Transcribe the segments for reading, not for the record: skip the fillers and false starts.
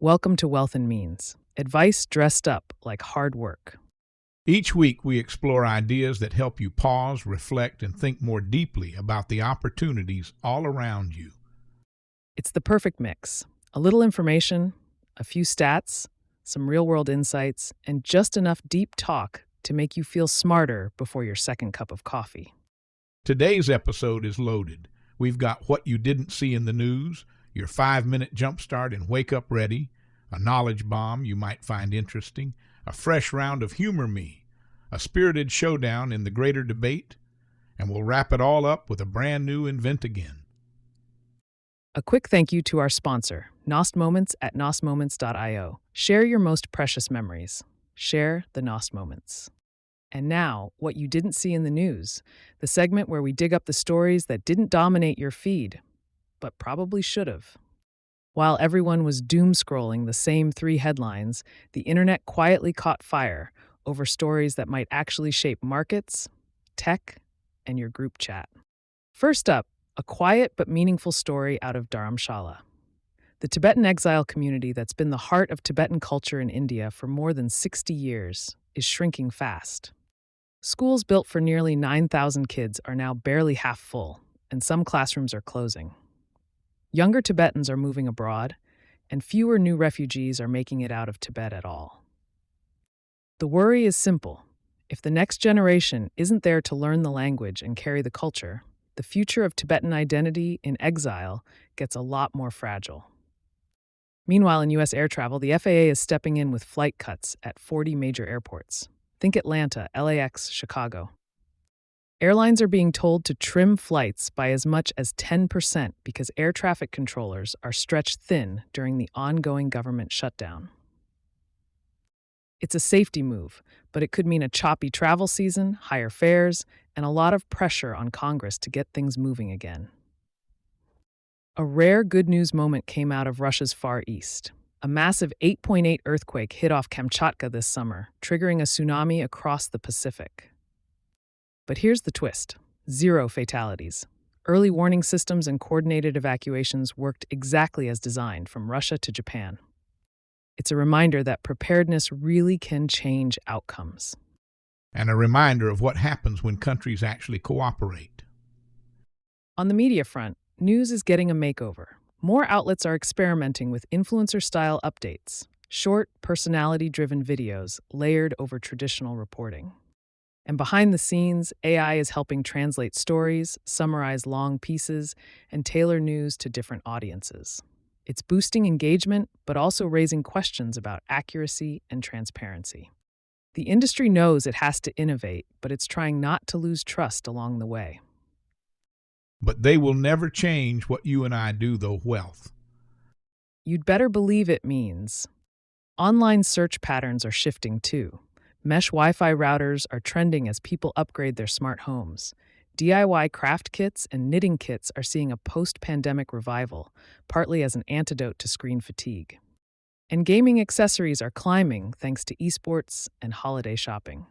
Welcome to Wealth and Means. Advice dressed up like hard work. Each week, we explore ideas that help you pause, reflect, and think more deeply about the opportunities all around you. It's the perfect mix. A little information, a few stats, some real world insights, and just enough deep talk to make you feel smarter before your second cup of coffee. Today's episode is loaded. We've got what you didn't see in the news, your 5-minute jumpstart and wake up ready, a knowledge bomb you might find interesting, a fresh round of Humor Me, a spirited showdown in the greater debate, and we'll wrap it all up with a brand new Invent Again. A quick thank you to our sponsor, Nost Moments at nostmoments.io. Share your most precious memories. Share the Nost Moments. And now, what you didn't see in the news, the segment where we dig up the stories that didn't dominate your feed, but probably should have. While everyone was doom scrolling the same 3 headlines, the internet quietly caught fire over stories that might actually shape markets, tech, and your group chat. First up, a quiet but meaningful story out of Dharamshala. The Tibetan exile community that's been the heart of Tibetan culture in India for more than 60 years is shrinking fast. Schools built for nearly 9,000 kids are now barely half full, and some classrooms are closing. Younger Tibetans are moving abroad, and fewer new refugees are making it out of Tibet at all. The worry is simple. If the next generation isn't there to learn the language and carry the culture, the future of Tibetan identity in exile gets a lot more fragile. Meanwhile, in U.S. air travel, the FAA is stepping in with flight cuts at 40 major airports. Think Atlanta, LAX, Chicago. Airlines are being told to trim flights by as much as 10% because air traffic controllers are stretched thin during the ongoing government shutdown. It's a safety move, but it could mean a choppy travel season, higher fares, and a lot of pressure on Congress to get things moving again. A rare good news moment came out of Russia's Far East. A massive 8.8 earthquake hit off Kamchatka this summer, triggering a tsunami across the Pacific. But here's the twist: 0 fatalities. Early warning systems and coordinated evacuations worked exactly as designed from Russia to Japan. It's a reminder that preparedness really can change outcomes. And a reminder of what happens when countries actually cooperate. On the media front, news is getting a makeover. More outlets are experimenting with influencer-style updates, short, personality-driven videos layered over traditional reporting. And behind the scenes, AI is helping translate stories, summarize long pieces, and tailor news to different audiences. It's boosting engagement, but also raising questions about accuracy and transparency. The industry knows it has to innovate, but it's trying not to lose trust along the way. But they will never change what you and I do, though, Wealth. You'd better believe it means. Online search patterns are shifting too. Mesh Wi-Fi routers are trending as people upgrade their smart homes. DIY craft kits and knitting kits are seeing a post-pandemic revival, partly as an antidote to screen fatigue. And gaming accessories are climbing thanks to esports and holiday shopping.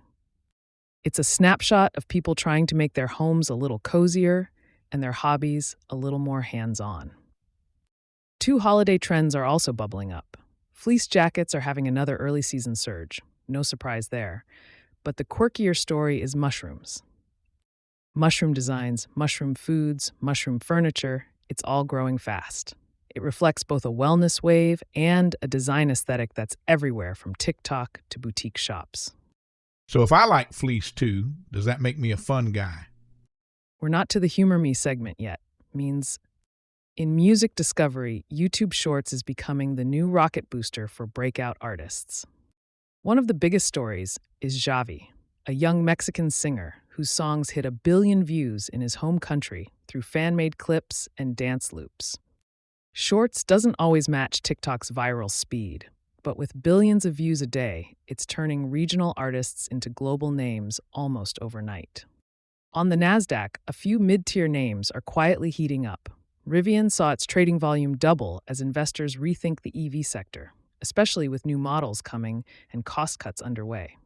It's a snapshot of people trying to make their homes a little cozier and their hobbies a little more hands-on. 2 holiday trends are also bubbling up. Fleece jackets are having another early season surge. No surprise there. But the quirkier story is mushrooms. Mushroom designs, mushroom foods, mushroom furniture, it's all growing fast. It reflects both a wellness wave and a design aesthetic that's everywhere from TikTok to boutique shops. So if I like fleece too, does that make me a fun guy? We're not to the Humor Me segment yet. Means in music discovery, YouTube Shorts is becoming the new rocket booster for breakout artists. One of the biggest stories is Xavi, a young Mexican singer whose songs hit 1 billion views in his home country through fan-made clips and dance loops. Shorts doesn't always match TikTok's viral speed, but with billions of views a day, it's turning regional artists into global names almost overnight. On the NASDAQ, a few mid-tier names are quietly heating up. Rivian saw its trading volume double as investors rethink the EV sector, especially with new models coming and cost cuts underway.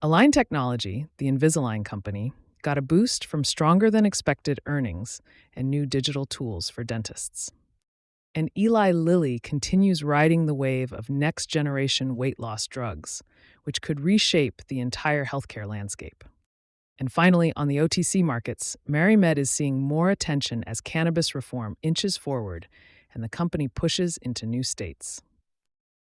Align Technology, the Invisalign company, got a boost from stronger than expected earnings and new digital tools for dentists. And Eli Lilly continues riding the wave of next-generation weight loss drugs, which could reshape the entire healthcare landscape. And finally, on the OTC markets, MariMed is seeing more attention as cannabis reform inches forward and the company pushes into new states.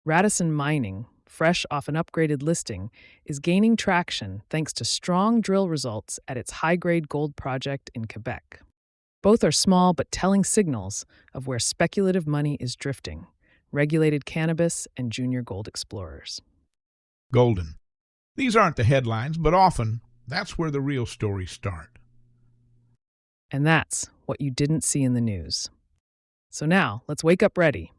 Radisson Mining, fresh off an upgraded listing, is gaining traction thanks to strong drill results at its high-grade gold project in Quebec. Both are small but telling signals of where speculative money is drifting: regulated cannabis and junior gold explorers. Golden. These aren't the headlines, but often that's where the real stories start. And that's what you didn't see in the news. So now, let's wake up ready.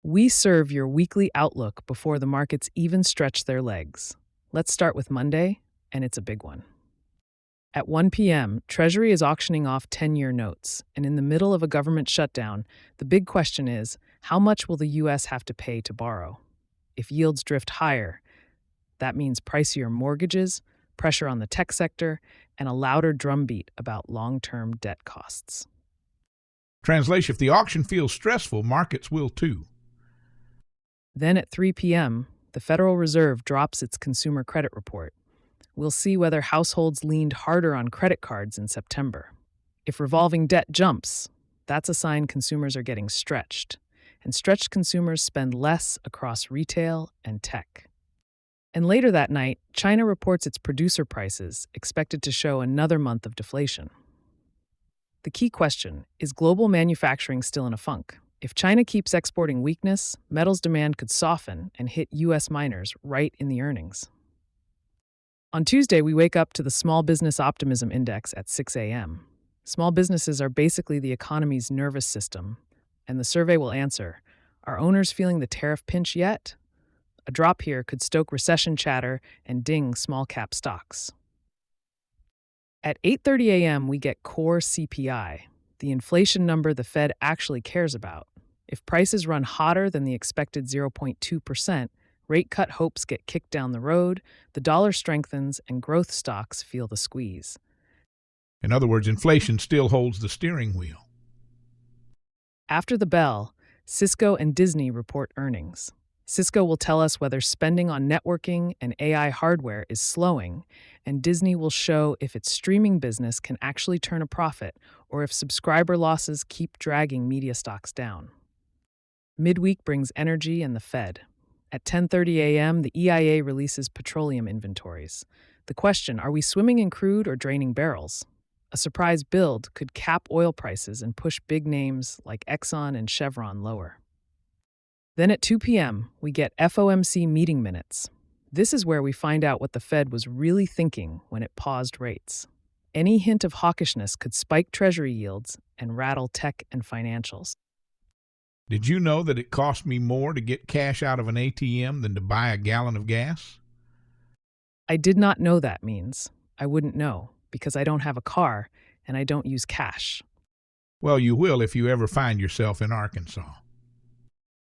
We serve your weekly outlook before the markets even stretch their legs. Let's start with Monday, and it's a big one. At 1 p.m., Treasury is auctioning off 10-year notes, and in the middle of a government shutdown, the big question is, how much will the U.S. have to pay to borrow? If yields drift higher, that means pricier mortgages, pressure on the tech sector, and a louder drumbeat about long-term debt costs. Translation: if the auction feels stressful, markets will too. Then at 3 p.m., the Federal Reserve drops its consumer credit report. We'll see whether households leaned harder on credit cards in September. If revolving debt jumps, that's a sign consumers are getting stretched, and stretched consumers spend less across retail and tech. And later that night, China reports its producer prices, expected to show another month of deflation. The key question is global manufacturing still in a funk? If China keeps exporting weakness, metals demand could soften and hit U.S. miners right in the earnings. On Tuesday, we wake up to the Small Business Optimism Index at 6 a.m. Small businesses are basically the economy's nervous system, and the survey will answer, are owners feeling the tariff pinch yet? A drop here could stoke recession chatter and ding small-cap stocks. At 8:30 a.m., we get core CPI, the inflation number the Fed actually cares about. If prices run hotter than the expected 0.2%, rate cut hopes get kicked down the road, the dollar strengthens, and growth stocks feel the squeeze. In other words, inflation still holds the steering wheel. After the bell, Cisco and Disney report earnings. Cisco will tell us whether spending on networking and AI hardware is slowing, and Disney will show if its streaming business can actually turn a profit or if subscriber losses keep dragging media stocks down. Midweek brings energy and the Fed. At 10:30 a.m., the EIA releases petroleum inventories. The question, are we swimming in crude or draining barrels? A surprise build could cap oil prices and push big names like Exxon and Chevron lower. Then at 2 p.m., we get FOMC meeting minutes. This is where we find out what the Fed was really thinking when it paused rates. Any hint of hawkishness could spike Treasury yields and rattle tech and financials. Did you know that it cost me more to get cash out of an ATM than to buy a gallon of gas? I did not know that means. I wouldn't know, because I don't have a car and I don't use cash. Well, you will if you ever find yourself in Arkansas.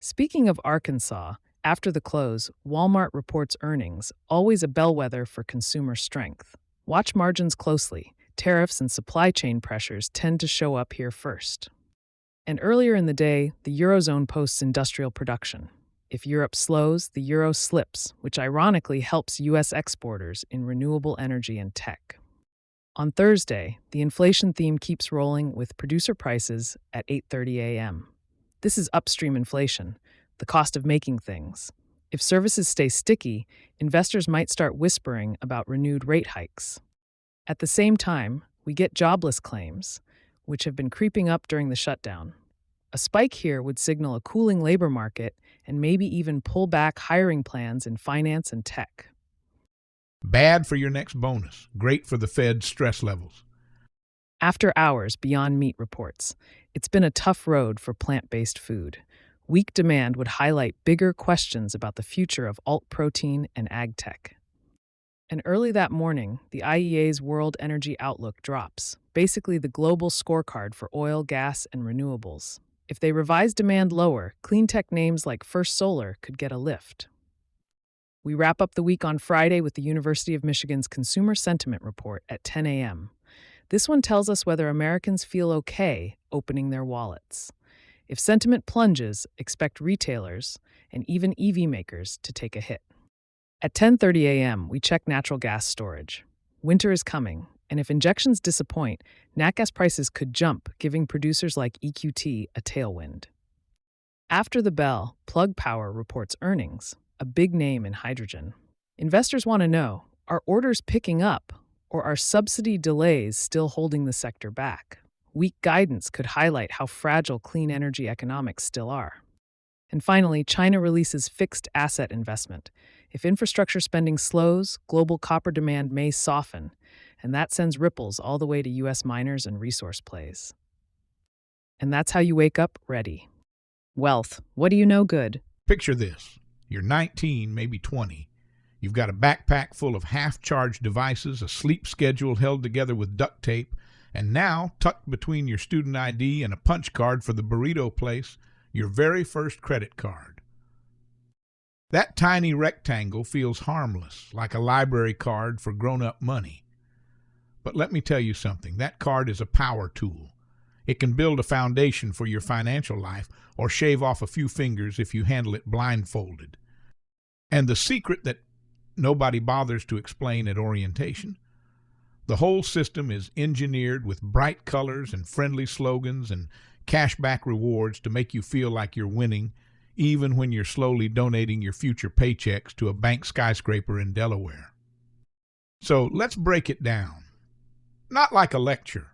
Speaking of Arkansas, after the close, Walmart reports earnings, always a bellwether for consumer strength. Watch margins closely. Tariffs and supply chain pressures tend to show up here first. And earlier in the day, the Eurozone posts industrial production. If Europe slows, the euro slips, which ironically helps U.S. exporters in renewable energy and tech. On Thursday, the inflation theme keeps rolling with producer prices at 8:30 a.m. This is upstream inflation, the cost of making things. If services stay sticky, investors might start whispering about renewed rate hikes. At the same time, we get jobless claims, which have been creeping up during the shutdown. A spike here would signal a cooling labor market and maybe even pull back hiring plans in finance and tech. Bad for your next bonus, great for the Fed's stress levels. After hours, Beyond Meat reports, it's been a tough road for plant-based food. Weak demand would highlight bigger questions about the future of alt protein and ag tech. And early that morning, the IEA's World Energy Outlook drops, basically the global scorecard for oil, gas, and renewables. If they revise demand lower, clean tech names like First Solar could get a lift. We wrap up the week on Friday with the University of Michigan's Consumer Sentiment Report at 10 a.m. This one tells us whether Americans feel okay opening their wallets. If sentiment plunges, expect retailers and even EV makers to take a hit. At 10:30 a.m., we check natural gas storage. Winter is coming, and if injections disappoint, nat gas prices could jump, giving producers like EQT a tailwind. After the bell, Plug Power reports earnings, a big name in hydrogen. Investors want to know, are orders picking up, or are subsidy delays still holding the sector back? Weak guidance could highlight how fragile clean energy economics still are. And finally, China releases fixed asset investment. If infrastructure spending slows, global copper demand may soften, and that sends ripples all the way to U.S. miners and resource plays. And that's how you wake up ready. Wealth, what do you know good? Picture this. You're 19, maybe 20. You've got a backpack full of half-charged devices, a sleep schedule held together with duct tape, and now, tucked between your student ID and a punch card for the burrito place, your very first credit card. That tiny rectangle feels harmless, like a library card for grown-up money. But let me tell you something, that card is a power tool. It can build a foundation for your financial life or shave off a few fingers if you handle it blindfolded. And the secret that nobody bothers to explain at orientation? The whole system is engineered with bright colors and friendly slogans and cashback rewards to make you feel like you're winning, even when you're slowly donating your future paychecks to a bank skyscraper in Delaware. So let's break it down. Not like a lecture,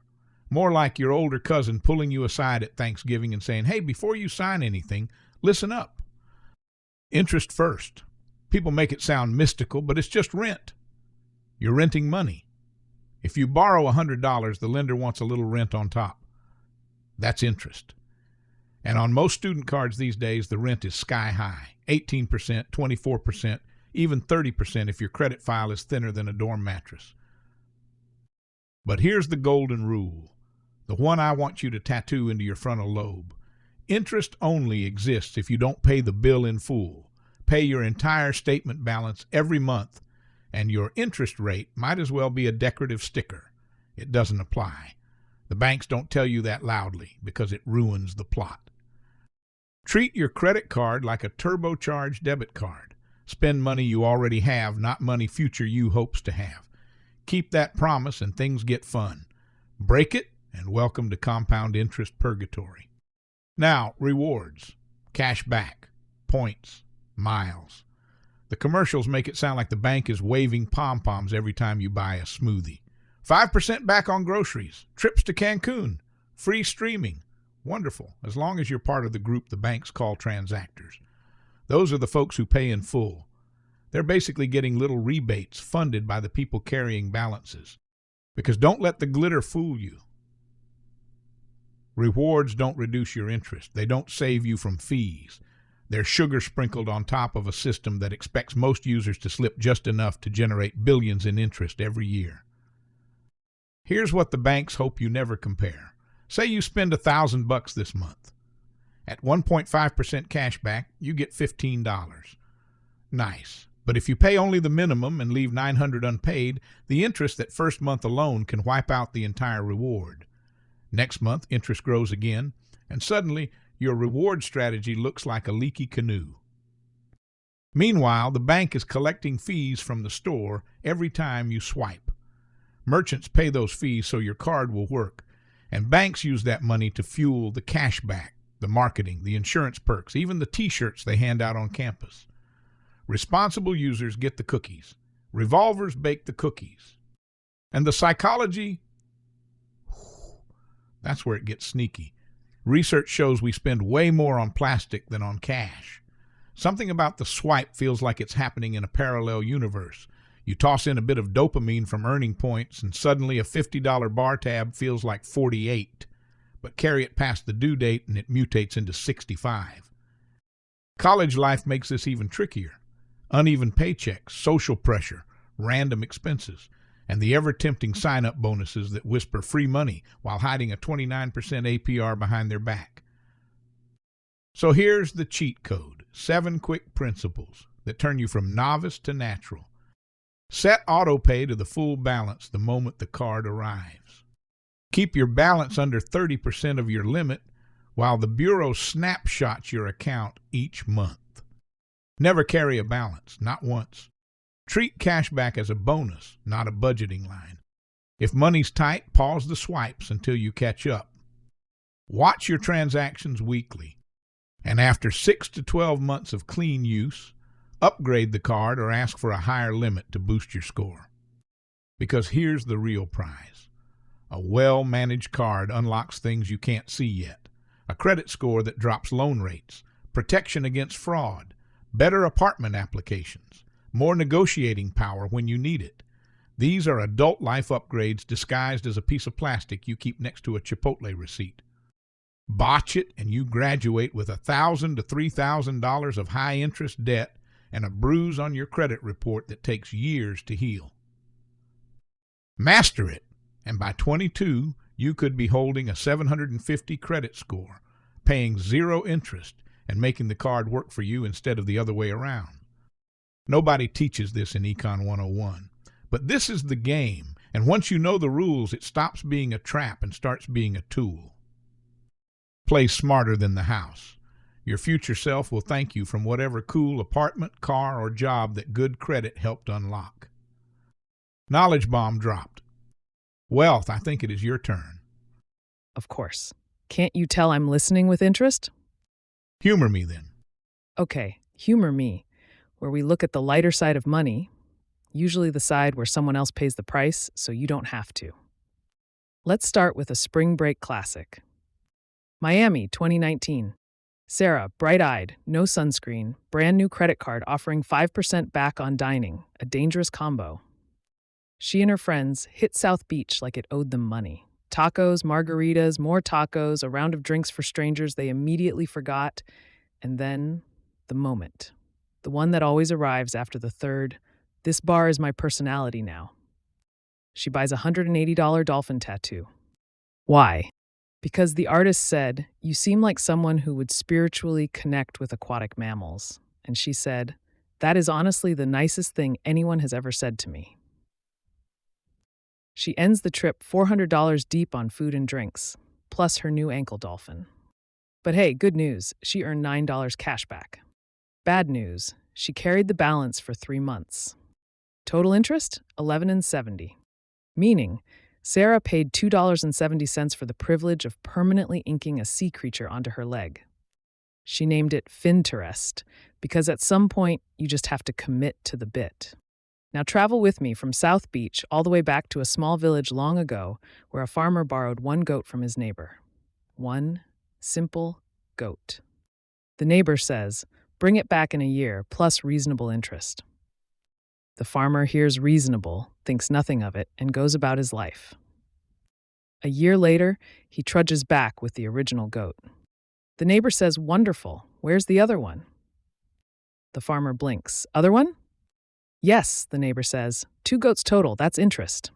more like your older cousin pulling you aside at Thanksgiving and saying, hey, before you sign anything, listen up. Interest first. People make it sound mystical, but it's just rent. You're renting money. If you borrow $100, the lender wants a little rent on top. That's interest. And on most student cards these days, the rent is sky high, 18%, 24%, even 30% if your credit file is thinner than a dorm mattress. But here's the golden rule, the one I want you to tattoo into your frontal lobe. Interest only exists if you don't pay the bill in full. Pay your entire statement balance every month, and your interest rate might as well be a decorative sticker. It doesn't apply. The banks don't tell you that loudly because it ruins the plot. Treat your credit card like a turbocharged debit card. Spend money you already have, not money future you hopes to have. Keep that promise and things get fun. Break it and welcome to compound interest purgatory. Now, rewards, cash back, points, miles. The commercials make it sound like the bank is waving pom-poms every time you buy a smoothie. 5% back on groceries, trips to Cancun, free streaming. Wonderful, as long as you're part of the group the banks call transactors. Those are the folks who pay in full. They're basically getting little rebates funded by the people carrying balances. Because don't let the glitter fool you. Rewards don't reduce your interest. They don't save you from fees. They're sugar sprinkled on top of a system that expects most users to slip just enough to generate billions in interest every year. Here's what the banks hope you never compare. Say you spend $1,000 this month. At 1.5% cash back, you get $15. Nice. But if you pay only the minimum and leave $900 unpaid, the interest that first month alone can wipe out the entire reward. Next month, interest grows again, and suddenly your reward strategy looks like a leaky canoe. Meanwhile, the bank is collecting fees from the store every time you swipe. Merchants pay those fees so your card will work, and banks use that money to fuel the cash back, the marketing, the insurance perks, even the t-shirts they hand out on campus. Responsible users get the cookies. Revolvers bake the cookies. And the psychology, that's where it gets sneaky. Research shows we spend way more on plastic than on cash. Something about the swipe feels like it's happening in a parallel universe. You toss in a bit of dopamine from earning points, and suddenly a $50 bar tab feels like 48. But carry it past the due date and it mutates into 65. College life makes this even trickier. Uneven paychecks, social pressure, random expenses, and the ever-tempting sign-up bonuses that whisper free money while hiding a 29% APR behind their back. So here's the cheat code, 7 quick principles that turn you from novice to natural. Set autopay to the full balance the moment the card arrives. Keep your balance under 30% of your limit, while the Bureau snapshots your account each month. Never carry a balance, not once. Treat cashback as a bonus, not a budgeting line. If money's tight, pause the swipes until you catch up. Watch your transactions weekly, and after 6 to 12 months of clean use, upgrade the card or ask for a higher limit to boost your score. Because here's the real prize. A well-managed card unlocks things you can't see yet. A credit score that drops loan rates, protection against fraud, better apartment applications, more negotiating power when you need it. These are adult life upgrades disguised as a piece of plastic you keep next to a Chipotle receipt. Botch it and you graduate with $1,000 to $3,000 of high-interest debt and a bruise on your credit report that takes years to heal. Master it, and by 22, you could be holding a 750 credit score, paying zero interest, and making the card work for you instead of the other way around. Nobody teaches this in Econ 101, but this is the game, and once you know the rules, it stops being a trap and starts being a tool. Play smarter than the house. Your future self will thank you from whatever cool apartment, car, or job that good credit helped unlock. Knowledge bomb dropped. Wealth, I think it is your turn. Of course. Can't you tell I'm listening with interest? Humor me then. Okay, humor me, where we look at the lighter side of money, usually the side where someone else pays the price so you don't have to. Let's start with a spring break classic. Miami, 2019. Sarah, bright-eyed, no sunscreen, brand new credit card offering 5% back on dining, a dangerous combo. She and her friends hit South Beach like it owed them money. Tacos, margaritas, more tacos, a round of drinks for strangers they immediately forgot, and then the moment. The one that always arrives after the third, this bar is my personality now. She buys a $180 dolphin tattoo. Why? Because the artist said, "You seem like someone who would spiritually connect with aquatic mammals." And she said, "That is honestly the nicest thing anyone has ever said to me." She ends the trip $400 deep on food and drinks, plus her new ankle dolphin. But hey, good news, she earned $9 cash back. Bad news, she carried the balance for 3 months. Total interest, $11.70. Meaning, Sarah paid $2.70 for the privilege of permanently inking a sea creature onto her leg. She named it Finterest, because at some point, you just have to commit to the bit. Now travel with me from South Beach all the way back to a small village long ago where a farmer borrowed one goat from his neighbor. One simple goat. The neighbor says, "Bring it back in a year, plus reasonable interest." The farmer hears reasonable, thinks nothing of it, and goes about his life. A year later, he trudges back with the original goat. The neighbor says, "Wonderful, where's the other one?" The farmer blinks. "Other one?" "Yes," the neighbor says. "2 goats total, that's interest."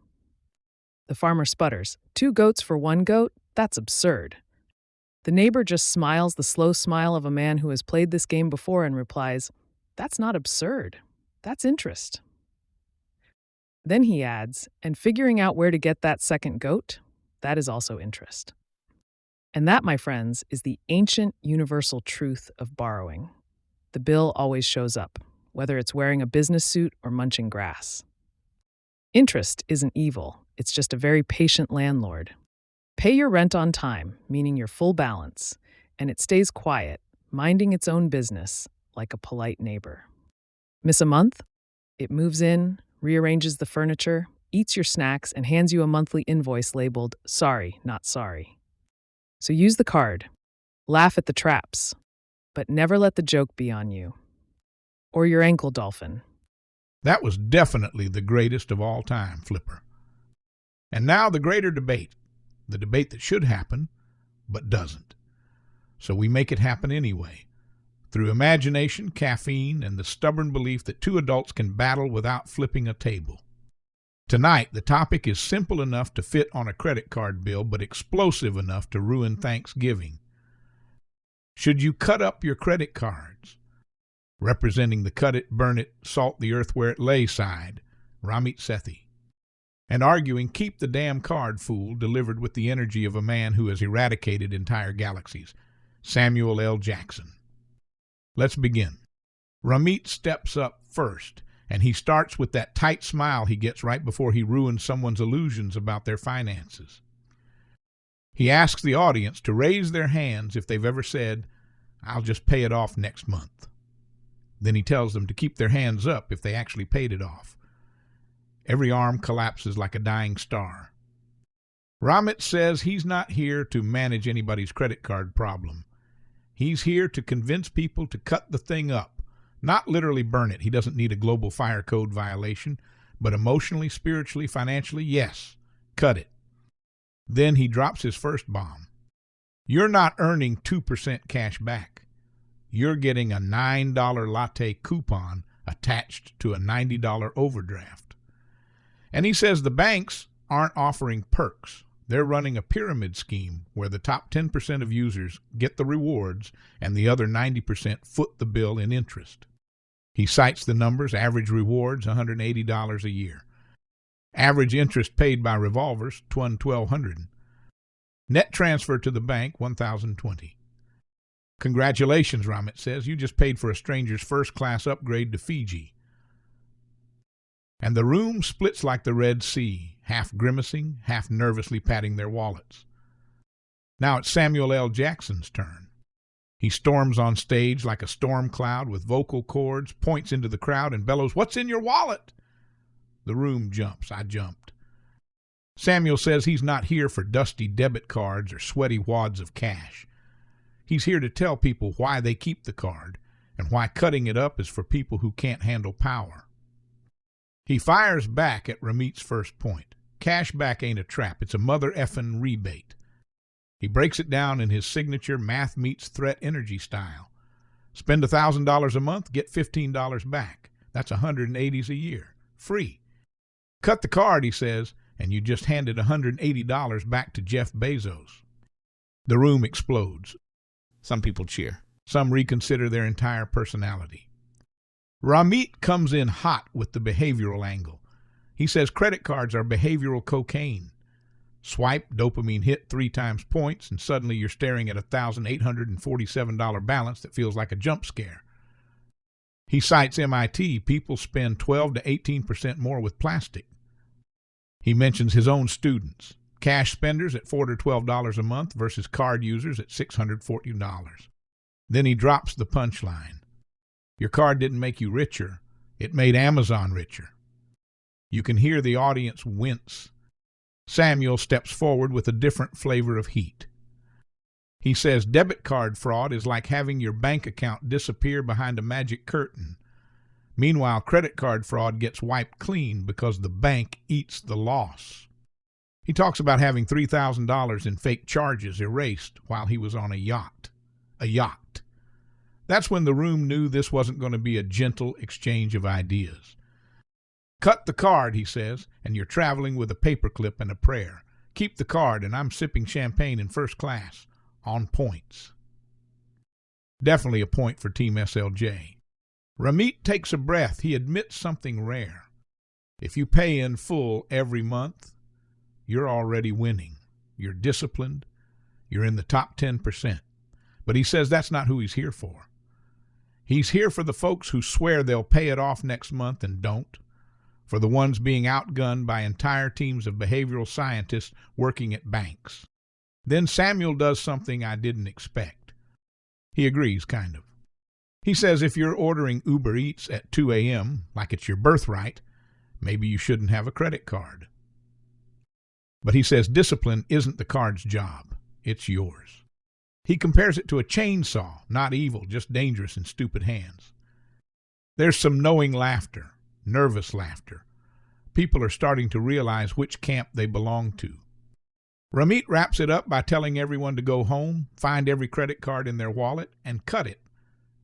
The farmer sputters. 2 goats for 1 goat? That's absurd. The neighbor just smiles the slow smile of a man who has played this game before and replies, "That's not absurd. That's interest." Then he adds, "And figuring out where to get that second goat, that is also interest." And that, my friends, is the ancient universal truth of borrowing. The bill always shows up, whether it's wearing a business suit or munching grass. Interest isn't evil, it's just a very patient landlord. Pay your rent on time, meaning your full balance, and it stays quiet, minding its own business, like a polite neighbor. Miss a month? It moves in, rearranges the furniture, eats your snacks, and hands you a monthly invoice labeled, "Sorry, not sorry." So use the card. Laugh at the traps, but never let the joke be on you. Or your ankle dolphin. That was definitely the greatest of all time, Flipper. And now the greater debate, the debate that should happen, but doesn't. So we make it happen anyway, through imagination, caffeine, and the stubborn belief that 2 adults can battle without flipping a table. Tonight, the topic is simple enough to fit on a credit card bill, but explosive enough to ruin Thanksgiving. Should you cut up your credit cards? Representing the cut it, burn it, salt the earth where it lay side, Ramit Sethi. And arguing keep the damn card, fool, delivered with the energy of a man who has eradicated entire galaxies. Samuel L. Jackson. Let's begin. Ramit steps up first, and he starts with that tight smile he gets right before he ruins someone's illusions about their finances. He asks the audience to raise their hands if they've ever said, "I'll just pay it off next month." Then he tells them to keep their hands up if they actually paid it off. Every arm collapses like a dying star. Ramit says he's not here to manage anybody's credit card problem. He's here to convince people to cut the thing up, not literally burn it. He doesn't need a global fire code violation, but emotionally, spiritually, financially, yes, cut it. Then he drops his first bomb. You're not earning 2% cash back. You're getting a $9 latte coupon attached to a $90 overdraft. And he says the banks aren't offering perks. They're running a pyramid scheme where the top 10% of users get the rewards and the other 90% foot the bill in interest. He cites the numbers: average rewards, $180 a year. Average interest paid by revolvers, $1,200. Net transfer to the bank, $1,020. Congratulations, Ramit says. You just paid for a stranger's first-class upgrade to Fiji. And the room splits like the Red Sea, half grimacing, half nervously patting their wallets. Now it's Samuel L. Jackson's turn. He storms on stage like a storm cloud with vocal cords, points into the crowd, and bellows, "What's in your wallet?" The room jumps. I jumped. Samuel says he's not here for dusty debit cards or sweaty wads of cash. He's here to tell people why they keep the card and why cutting it up is for people who can't handle power. He fires back at Ramit's first point. Cash back ain't a trap. It's a mother effin' rebate. He breaks it down in his signature math meets threat energy style. Spend $1,000 a month, get $15 back. That's $180s a year. Free. Cut the card, he says, and you just handed $180 back to Jeff Bezos. The room explodes. Some people cheer. Some reconsider their entire personality. Ramit comes in hot with the behavioral angle. He says credit cards are behavioral cocaine. Swipe, dopamine hit 3 times points, and suddenly you're staring at a $1,847 balance that feels like a jump scare. He cites MIT. People spend 12 to 18% more with plastic. He mentions his own students. Cash spenders at $4 to $12 a month versus card users at $640. Then he drops the punchline. Your card didn't make you richer. It made Amazon richer. You can hear the audience wince. Samuel steps forward with a different flavor of heat. He says debit card fraud is like having your bank account disappear behind a magic curtain. Meanwhile, credit card fraud gets wiped clean because the bank eats the loss. He talks about having $3,000 in fake charges erased while he was on a yacht. A yacht. That's when the room knew this wasn't going to be a gentle exchange of ideas. Cut the card, he says, and you're traveling with a paperclip and a prayer. Keep the card, and I'm sipping champagne in first class, on points. Definitely a point for Team SLJ. Ramit takes a breath. He admits something rare. If you pay in full every month, you're already winning. You're disciplined. You're in the top 10%. But he says that's not who he's here for. He's here for the folks who swear they'll pay it off next month and don't, for the ones being outgunned by entire teams of behavioral scientists working at banks. Then Samuel does something I didn't expect. He agrees, kind of. He says if you're ordering Uber Eats at 2 a.m., like it's your birthright, maybe you shouldn't have a credit card. But he says discipline isn't the card's job. It's yours. He compares it to a chainsaw, not evil, just dangerous in stupid hands. There's some knowing laughter, nervous laughter. People are starting to realize which camp they belong to. Ramit wraps it up by telling everyone to go home, find every credit card in their wallet, and cut it,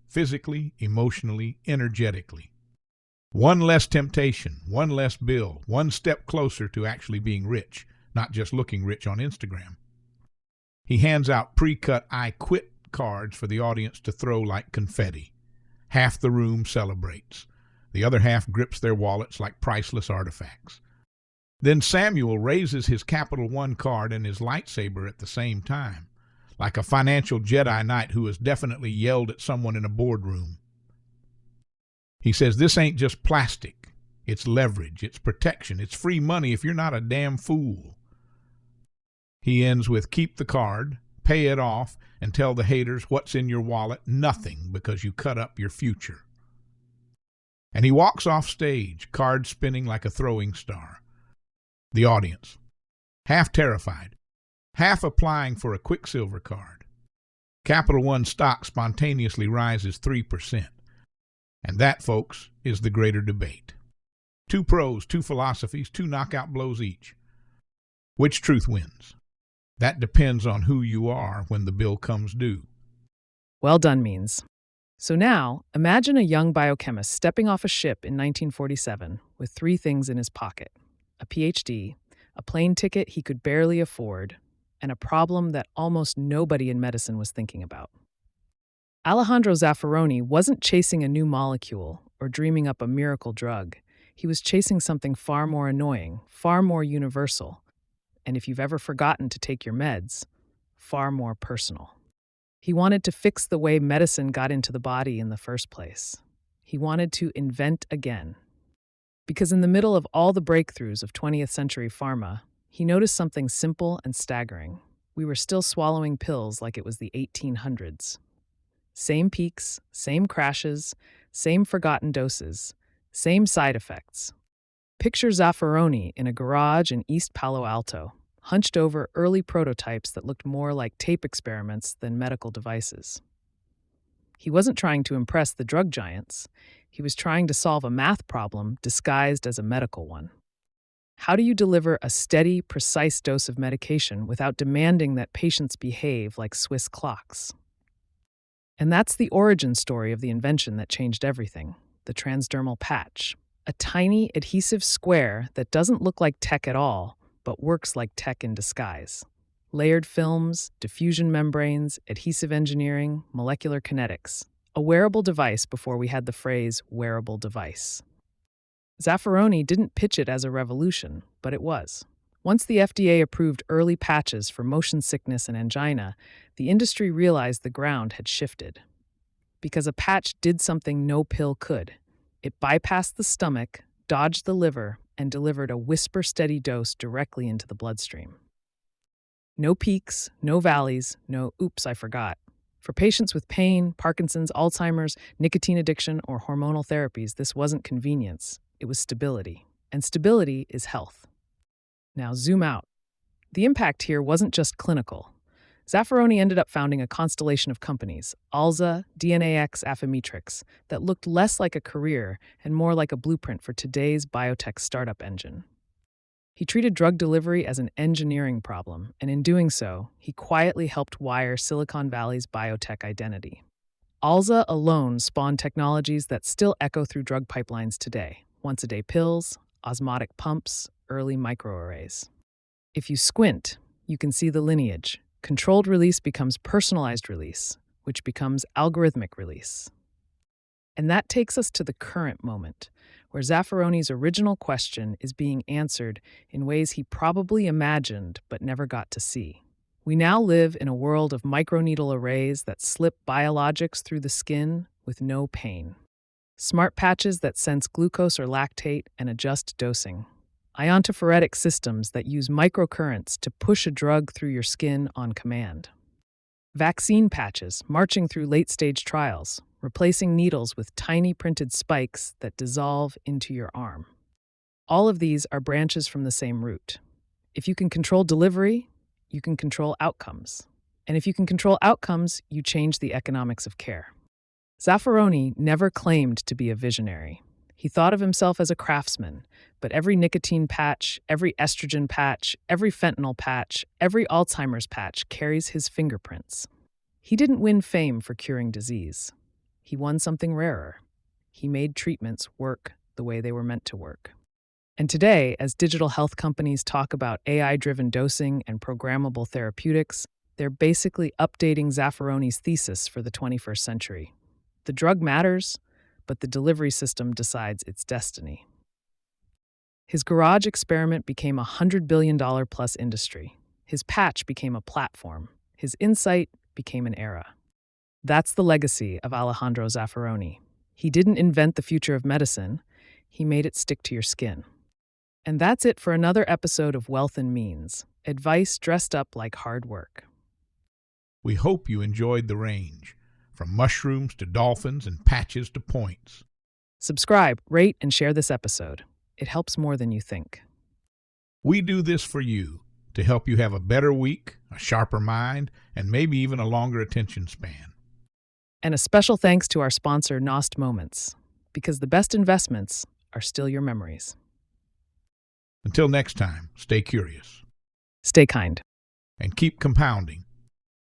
physically, emotionally, energetically. One less temptation, one less bill, one step closer to actually being rich, not just looking rich on Instagram. He hands out pre-cut I quit cards for the audience to throw like confetti. Half the room celebrates. The other half grips their wallets like priceless artifacts. Then Samuel raises his Capital One card and his lightsaber at the same time, like a financial Jedi Knight who has definitely yelled at someone in a boardroom. He says, this ain't just plastic. It's leverage, it's protection, it's free money if you're not a damn fool. He ends with, keep the card, pay it off, and tell the haters what's in your wallet, nothing, because you cut up your future. And he walks off stage, card spinning like a throwing star. The audience, half terrified, half applying for a Quicksilver card. Capital One stock spontaneously rises 3%. And that, folks, is the greater debate. Two pros, two philosophies, two knockout blows each. Which truth wins? That depends on who you are when the bill comes due. Well done, Means. So now, imagine a young biochemist stepping off a ship in 1947 with three things in his pocket: a PhD, a plane ticket he could barely afford, and a problem that almost nobody in medicine was thinking about. Alejandro Zaffaroni wasn't chasing a new molecule or dreaming up a miracle drug. He was chasing something far more annoying, far more universal, and if you've ever forgotten to take your meds, far more personal. He wanted to fix the way medicine got into the body in the first place. He wanted to invent again. Because in the middle of all the breakthroughs of 20th century pharma, he noticed something simple and staggering. We were still swallowing pills like it was the 1800s. Same peaks, same crashes, same forgotten doses, same side effects. Picture Zaffaroni in a garage in East Palo Alto, hunched over early prototypes that looked more like tape experiments than medical devices. He wasn't trying to impress the drug giants. He was trying to solve a math problem disguised as a medical one. How do you deliver a steady, precise dose of medication without demanding that patients behave like Swiss clocks? And that's the origin story of the invention that changed everything: the transdermal patch. A tiny adhesive square that doesn't look like tech at all, but works like tech in disguise. Layered films, diffusion membranes, adhesive engineering, molecular kinetics. A wearable device before we had the phrase wearable device. Zaffaroni didn't pitch it as a revolution, but it was. Once the FDA approved early patches for motion sickness and angina, the industry realized the ground had shifted. Because a patch did something no pill could. It bypassed the stomach, dodged the liver, and delivered a whisper-steady dose directly into the bloodstream. No peaks, no valleys, no oops, I forgot. For patients with pain, Parkinson's, Alzheimer's, nicotine addiction, or hormonal therapies, this wasn't convenience. It was stability. And stability is health. Now zoom out. The impact here wasn't just clinical. Zaffaroni ended up founding a constellation of companies, Alza, DNAX, Affymetrix, that looked less like a career and more like a blueprint for today's biotech startup engine. He treated drug delivery as an engineering problem, and in doing so, he quietly helped wire Silicon Valley's biotech identity. Alza alone spawned technologies that still echo through drug pipelines today: once-a-day pills, osmotic pumps, early microarrays. If you squint, you can see the lineage. Controlled release becomes personalized release, which becomes algorithmic release. And that takes us to the current moment, where Zaffaroni's original question is being answered in ways he probably imagined but never got to see. We now live in a world of microneedle arrays that slip biologics through the skin with no pain. Smart patches that sense glucose or lactate and adjust dosing. Iontophoretic systems that use microcurrents to push a drug through your skin on command. Vaccine patches marching through late-stage trials, replacing needles with tiny printed spikes that dissolve into your arm. All of these are branches from the same root. If you can control delivery, you can control outcomes. And if you can control outcomes, you change the economics of care. Zaffaroni never claimed to be a visionary. He thought of himself as a craftsman, but every nicotine patch, every estrogen patch, every fentanyl patch, every Alzheimer's patch carries his fingerprints. He didn't win fame for curing disease. He won something rarer. He made treatments work the way they were meant to work. And today, as digital health companies talk about AI-driven dosing and programmable therapeutics, they're basically updating Zaffaroni's thesis for the 21st century. The drug matters, but the delivery system decides its destiny. His garage experiment became a $100 billion plus industry. His patch became a platform. His insight became an era. That's the legacy of Alejandro Zaffaroni. He didn't invent the future of medicine, he made it stick to your skin. And that's it for another episode of Wealth and Means, advice dressed up like hard work. We hope you enjoyed the range, from mushrooms to dolphins and patches to points. Subscribe, rate, and share this episode. It helps more than you think. We do this for you to help you have a better week, a sharper mind, and maybe even a longer attention span. And a special thanks to our sponsor, Nost Moments, because the best investments are still your memories. Until next time, stay curious Stay kind. and keep compounding.